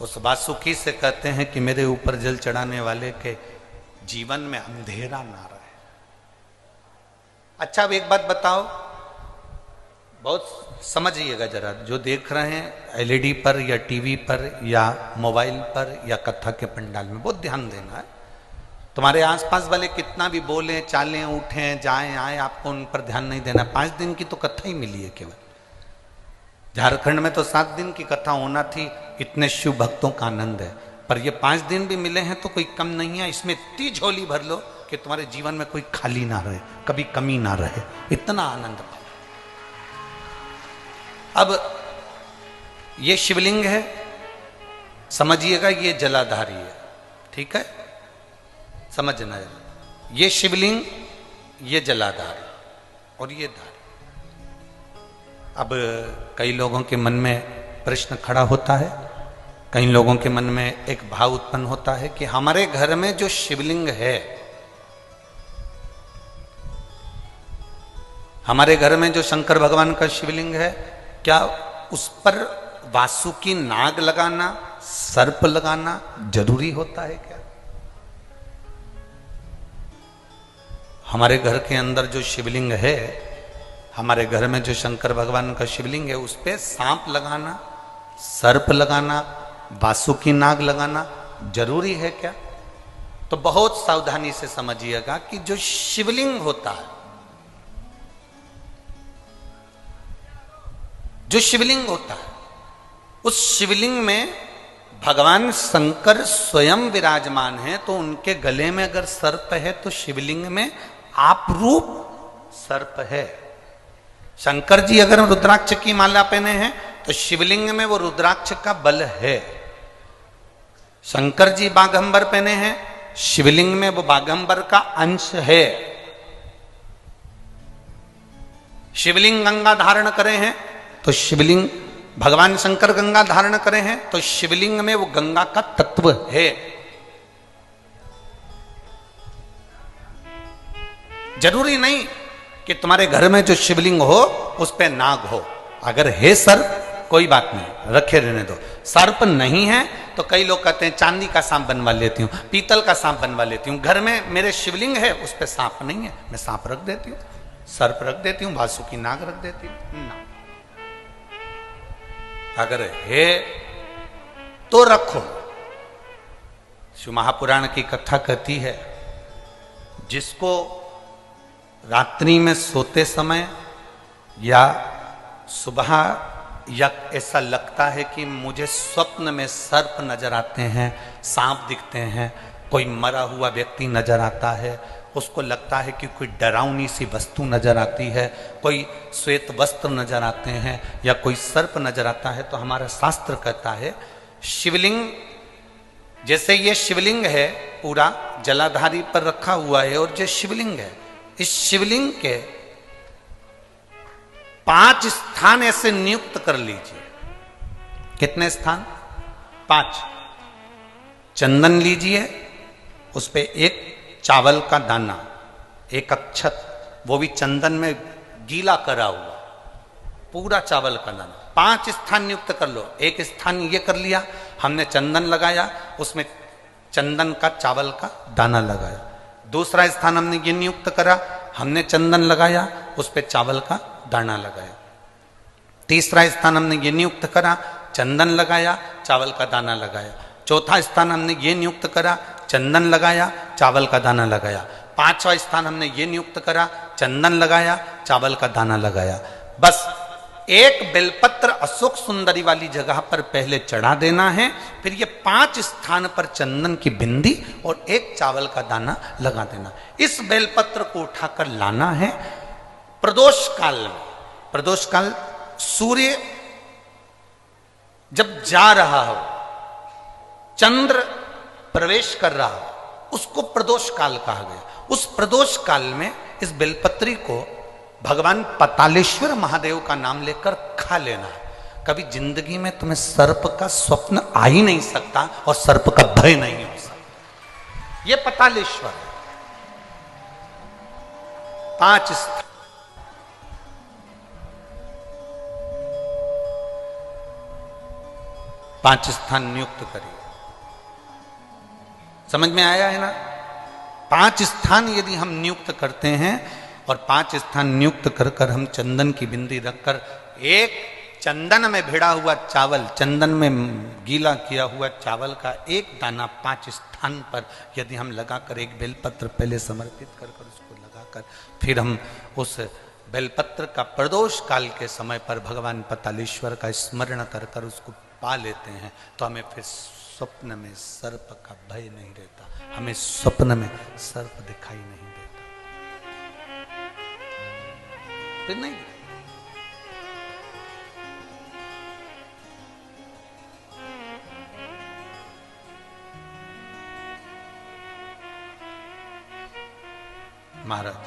उस वासुकी से कहते हैं कि मेरे ऊपर जल चढ़ाने वाले के जीवन में अंधेरा ना रहे। अच्छा, अब एक बात बताओ, बहुत समझिएगा जरा, जो देख रहे हैं एलईडी पर या टीवी पर या मोबाइल पर या कथा के पंडाल में, बहुत ध्यान देना है। तुम्हारे आसपास वाले कितना भी बोलें चालें उठें जाएं आए, आपको उन पर ध्यान नहीं देना। 5 दिन की तो कथा ही मिली है केवल। झारखंड में तो 7 दिन की कथा होना थी, इतने शिव भक्तों का आनंद है, पर ये 5 दिन भी मिले हैं तो कोई कम नहीं है। इसमें इतनी झोली भर लो कि तुम्हारे जीवन में कोई खाली ना रहे, कभी कमी ना रहे, इतना आनंद पाओ। अब ये शिवलिंग है, समझिएगा, ये जलाधारी है, ठीक है, समझना है। ये शिवलिंग, ये जलाधारी और ये धारी। अब कई लोगों के मन में प्रश्न खड़ा होता है, कई लोगों के मन में एक भाव उत्पन्न होता है कि हमारे घर में जो शिवलिंग है, हमारे घर में जो शंकर भगवान का शिवलिंग है, क्या उस पर वासुकी नाग लगाना, सर्प लगाना जरूरी होता है क्या? हमारे घर के अंदर जो शिवलिंग है, हमारे घर में जो शंकर भगवान का शिवलिंग है, उस पे सांप लगाना, सर्प लगाना, वासुकी नाग लगाना जरूरी है क्या? तो बहुत सावधानी से समझिएगा कि जो शिवलिंग होता है, जो शिवलिंग होता है, उस शिवलिंग में भगवान शंकर स्वयं विराजमान है। तो उनके गले में अगर सर्प है तो शिवलिंग में आपरूप सर्प है। शंकर जी अगर रुद्राक्ष की माला पहने हैं तो शिवलिंग में वो रुद्राक्ष का बल है। शंकर जी बाघंबर पहने हैं, शिवलिंग में वो बाघंबर का अंश है। शिवलिंग गंगा धारण करे हैं तो शिवलिंग, भगवान शंकर गंगा धारण करे हैं तो शिवलिंग में वो गंगा का तत्व है। जरूरी नहीं कि तुम्हारे घर में जो शिवलिंग हो उस पे नाग हो। अगर है सर्प, कोई बात नहीं, रखे रहने दो। सर्प नहीं है तो कई लोग कहते हैं चांदी का सांप बनवा लेती हूँ, पीतल का सांप बनवा लेती हूँ। घर में मेरे शिवलिंग है, उस पे सांप नहीं है, मैं सांप रख देती हूँ, सर्प रख देती हूँ, वासुकी नाग रख देती हूँ ना। अगर है तो रखो। शिव महापुराण की कथा कहती है, जिसको रात्रि में सोते समय या सुबह या ऐसा लगता है कि मुझे स्वप्न में सर्प नजर आते हैं, सांप दिखते हैं, कोई मरा हुआ व्यक्ति नजर आता है, उसको लगता है कि कोई डरावनी सी वस्तु नजर आती है, कोई श्वेत वस्त्र नजर आते हैं या कोई सर्प नजर आता है, तो हमारा शास्त्र कहता है शिवलिंग, जैसे ये शिवलिंग है पूरा जलाधारी पर रखा हुआ है, और जो शिवलिंग है, इस शिवलिंग के 5 स्थान ऐसे नियुक्त कर लीजिए। कितने स्थान? 5। चंदन लीजिए, उस पे एक चावल का दाना, एक अक्षत, वो भी चंदन में गीला करा हुआ, पूरा चावल का दाना। 5 स्थान नियुक्त कर लो। एक स्थान ये कर लिया, हमने चंदन लगाया, उसमें चंदन का चावल का दाना लगाया। दूसरा स्थान हमने ये नियुक्त करा, हमने चंदन लगाया, उस पे चावल का दाना लगाया। तीसरा स्थान हमने ये नियुक्त करा, चंदन लगाया, चावल का दाना लगाया। चौथा स्थान हमने ये नियुक्त करा, चंदन लगाया, चावल का दाना लगाया। 5वां स्थान हमने ये नियुक्त करा, चंदन लगाया, चावल का दाना लगाया। बस एक बेलपत्र अशोक सुंदरी वाली जगह पर पहले चढ़ा देना है, फिर ये 5 स्थान पर चंदन की बिंदी और एक चावल का दाना लगा देना। इस बेलपत्र को उठाकर लाना है प्रदोष काल में। प्रदोष काल सूर्य जब जा रहा हो, चंद्र प्रवेश कर रहा हो, उसको प्रदोष काल कहा गया। उस प्रदोष काल में इस बेलपत्री को भगवान पतालेश्वर महादेव का नाम लेकर खा लेना है। कभी जिंदगी में तुम्हें सर्प का स्वप्न आ ही नहीं सकता और सर्प का भय नहीं हो सकता। यह पतालेश्वर है। 5 स्थान। 5 स्थान नियुक्त करिए। समझ में आया है ना? 5 स्थान यदि हम नियुक्त करते हैं और 5 स्थान नियुक्त कर कर हम चंदन की बिंदी रखकर एक चंदन में भिड़ा हुआ चावल, चंदन में गीला किया हुआ चावल का एक दाना 5 स्थान पर यदि हम लगाकर एक बेलपत्र पहले समर्पित कर कर उसको लगाकर फिर हम उस बेलपत्र का प्रदोष काल के समय पर भगवान पतालेश्वर का स्मरण कर कर उसको पा लेते हैं तो हमें फिर स्वप्न में सर्प का भय नहीं रहता, हमें स्वप्न में सर्प दिखाई नहीं देता, फिर नहीं। महाराज